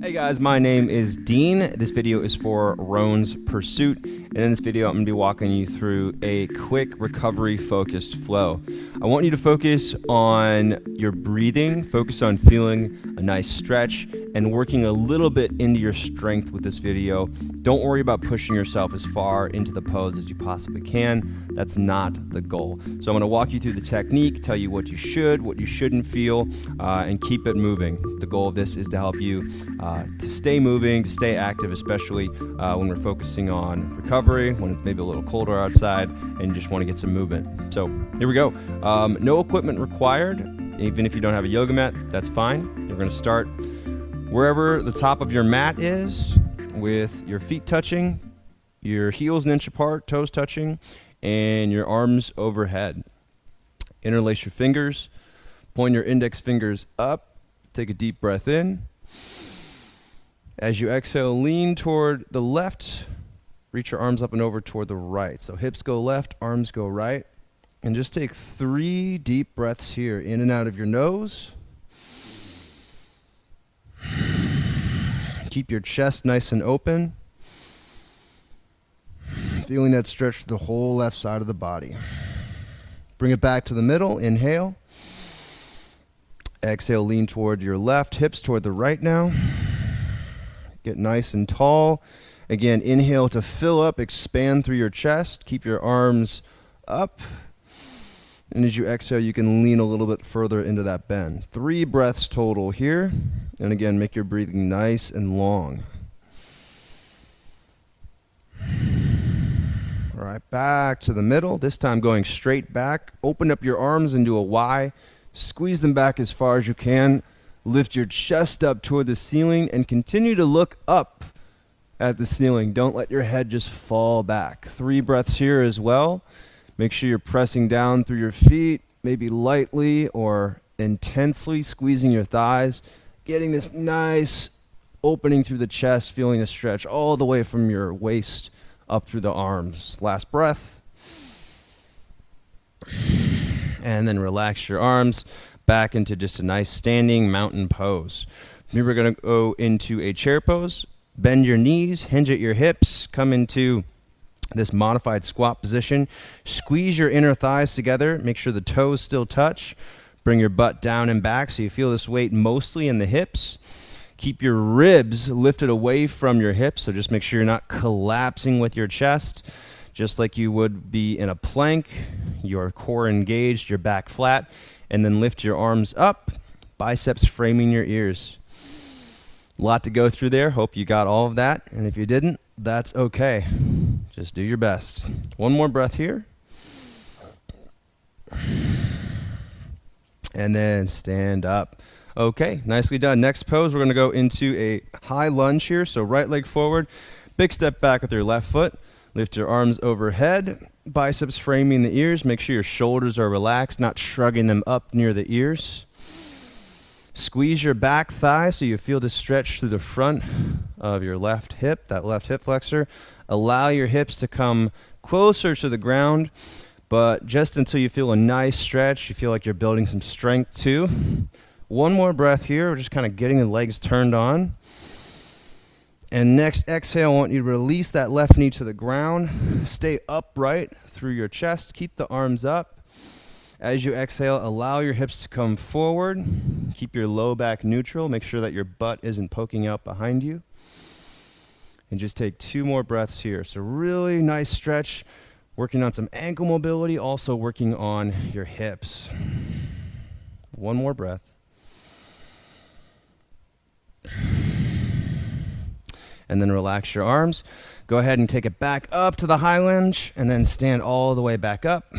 Hey guys, my name is Dean. This video is for Rhone's Pursuit, and in this video I'm going to be walking you through a quick recovery focused flow. I want you to focus on your breathing, focus on feeling a nice stretch, and working a little bit into your strength with this video. Don't worry about pushing yourself as far into the pose as you possibly can. That's not the goal. So I'm going to walk you through the technique, tell you what you should, what you shouldn't feel, and keep it moving. The goal of this is to help you to stay moving, to stay active, especially when we're focusing on recovery, when it's maybe a little colder outside and you just want to get some movement. So here we go. No equipment required. Even if you don't have a yoga mat, that's fine. You're going to start wherever the top of your mat is, with your feet touching, your heels an inch apart, toes touching, and your arms overhead. Interlace your fingers, point your index fingers up, take a deep breath in. As you exhale, lean toward the left, reach your arms up and over toward the right. So hips go left, arms go right. And just take 3 deep breaths here, in and out of your nose. Keep your chest nice and open. Feeling that stretch to the whole left side of the body. Bring it back to the middle. Inhale. Exhale, lean toward your left, hips toward the right now. Get nice and tall. Again, inhale to fill up, expand through your chest. Keep your arms up. And as you exhale, you can lean a little bit further into that bend. 3 breaths total here. And again, make your breathing nice and long. All right, back to the middle. This time going straight back. Open up your arms and do a Y. Squeeze them back as far as you can. Lift your chest up toward the ceiling and continue to look up at the ceiling. Don't let your head just fall back. 3 breaths here as well. Make sure you're pressing down through your feet, maybe lightly or intensely squeezing your thighs, getting this nice opening through the chest, feeling the stretch all the way from your waist up through the arms. Last breath. And then relax your arms back into just a nice standing mountain pose. Here we're going to go into a chair pose. Bend your knees, hinge at your hips, come into this modified squat position. Squeeze your inner thighs together. Make sure the toes still touch. Bring your butt down and back so you feel this weight mostly in the hips. Keep your ribs lifted away from your hips, so just make sure you're not collapsing with your chest. Just like you would be in a plank, your core engaged, your back flat, and then lift your arms up, biceps framing your ears. A lot to go through there. Hope you got all of that, and if you didn't, that's okay. Just do your best. 1 more breath here. And then stand up. Okay, nicely done. Next pose, we're going to go into a high lunge here. So right leg forward, big step back with your left foot. Lift your arms overhead, biceps framing the ears. Make sure your shoulders are relaxed, not shrugging them up near the ears. Squeeze your back thigh so you feel the stretch through the front of your left hip, that left hip flexor. Allow your hips to come closer to the ground, but just until you feel a nice stretch, you feel like you're building some strength too. 1 more breath here. We're just kind of getting the legs turned on. And next exhale, I want you to release that left knee to the ground. Stay upright through your chest. Keep the arms up. As you exhale, allow your hips to come forward. Keep your low back neutral. Make sure that your butt isn't poking out behind you. And just take 2 more breaths here. So really nice stretch. Working on some ankle mobility. Also working on your hips. 1 more breath. And then relax your arms. Go ahead and take it back up to the high lunge and then stand all the way back up,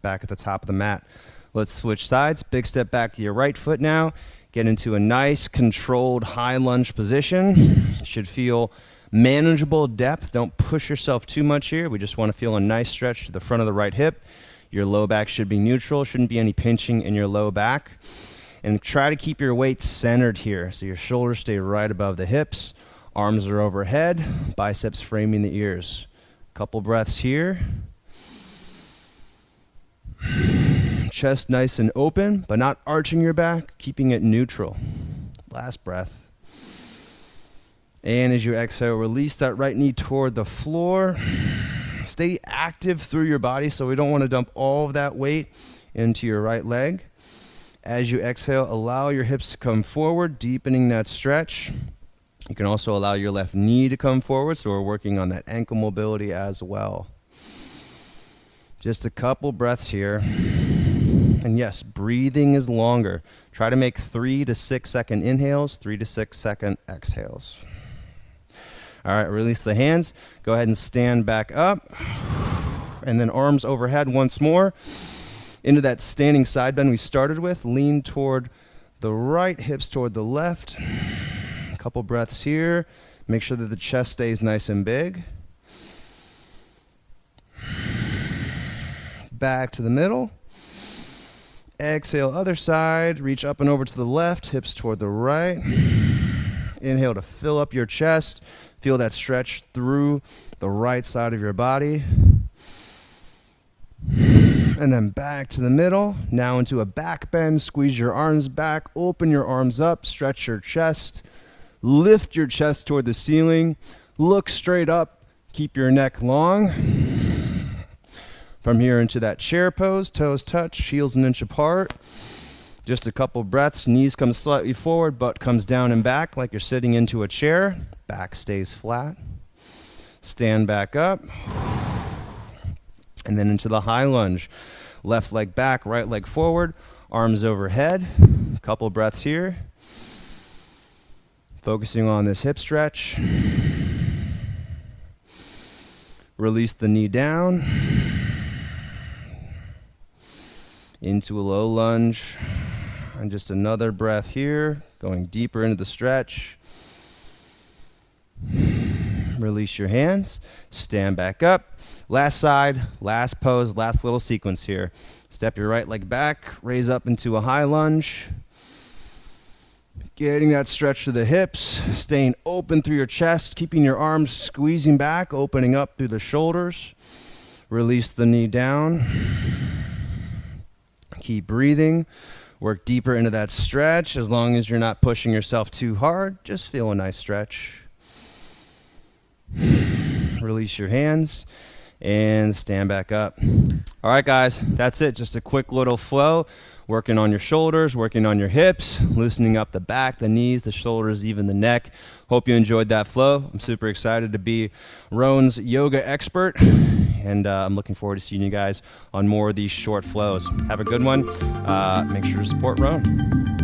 back at the top of the mat. Let's switch sides. Big step back to your right foot now. Get into a nice controlled high lunge position. Should feel manageable depth. Don't push yourself too much here. We just want to feel a nice stretch to the front of the right hip. Your low back should be neutral. Shouldn't be any pinching in your low back. And try to keep your weight centered here so your shoulders stay right above the hips. Arms are overhead, biceps framing the ears. Couple breaths here. chest nice and open, but not arching your back, keeping it neutral. Last breath. And as you exhale, release that right knee toward the floor. Stay active through your body, so we don't want to dump all of that weight into your right leg. As you exhale, allow your hips to come forward, deepening that stretch. You can also allow your left knee to come forward, so we're working on that ankle mobility as well. Just a couple breaths here. And yes, breathing is longer. Try to make 3 to 6 second inhales, 3 to 6 second exhales. All right, release the hands. Go ahead and stand back up. And then arms overhead once more. Into that standing side bend we started with. Lean toward the right, hips toward the left. A couple breaths here. Make sure that the chest stays nice and big. Back to the middle. Exhale, other side. Reach up and over to the left, hips toward the right. Inhale to fill up your chest. Feel that stretch through the right side of your body. And then back to the middle. Now into a back bend. Squeeze your arms back. Open your arms up. Stretch your chest. Lift your chest toward the ceiling. Look straight up. Keep your neck long. From here into that chair pose. Toes touch. Heels an inch apart. Just a couple breaths. Knees come slightly forward. Butt comes down and back like you're sitting into a chair. Back stays flat. Stand back up. And then into the high lunge. Left leg back, right leg forward. Arms overhead. A couple breaths here. Focusing on this hip stretch. Release the knee down. Into a low lunge. And just another breath here. Going deeper into the stretch. Release your hands. Stand back up. Last side, last pose, last little sequence here. Step your right leg back. Raise up into a high lunge. Getting that stretch to the hips. Staying open through your chest. Keeping your arms squeezing back. Opening up through the shoulders. Release the knee down. Keep breathing. Work deeper into that stretch. As long as you're not pushing yourself too hard, just feel a nice stretch. Release your hands and stand back up. All right, guys, that's it. Just a quick little flow. Working on your shoulders, working on your hips, loosening up the back, the knees, the shoulders, even the neck. Hope you enjoyed that flow. I'm super excited to be Rhone's yoga expert, and I'm looking forward to seeing you guys on more of these short flows. Have a good one. Make sure to support Rhone.